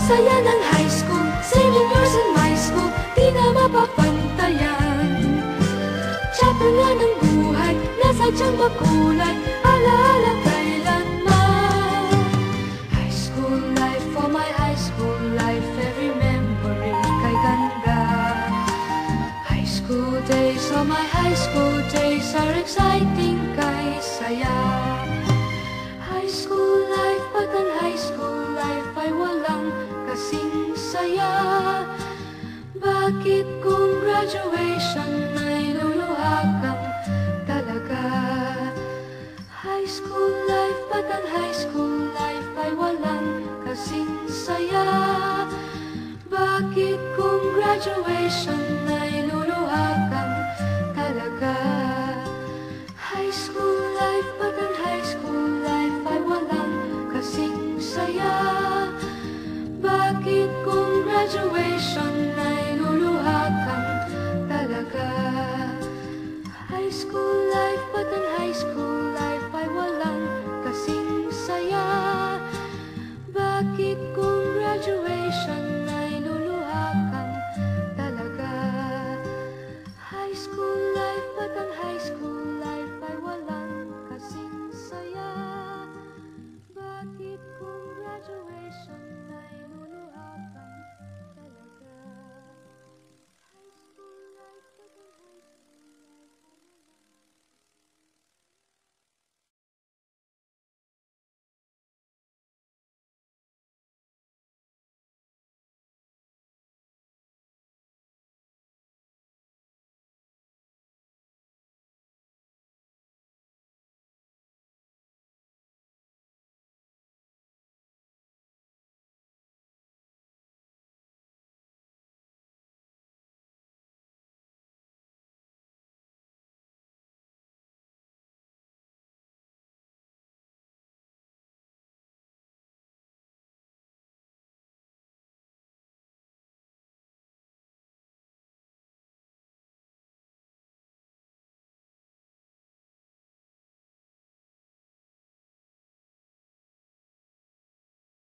Saya ng high school, 7 years in my school, di na mapapantayan. Chapter nga ng buhay, nasadyang makulay, alaala kailanman. High school life, for my high school life, every memory kay ganda. High school days, oh my high school days are exciting kay saya. High school life, pag ang high school life ay walang kasing saya. Bakit kung graduation ay luluha kang talaga? High school life, pag ang high school life ay walang kasing saya. Bakit kung graduation ay luluha kang talaga? High school life, pag ang high school life ay walang kasing saya. Bakit kung graduation ay luluha kang talaga? High school life, pag ang high school life ay walang kasing saya. Bakit kung graduation ay luluha kang talaga? High school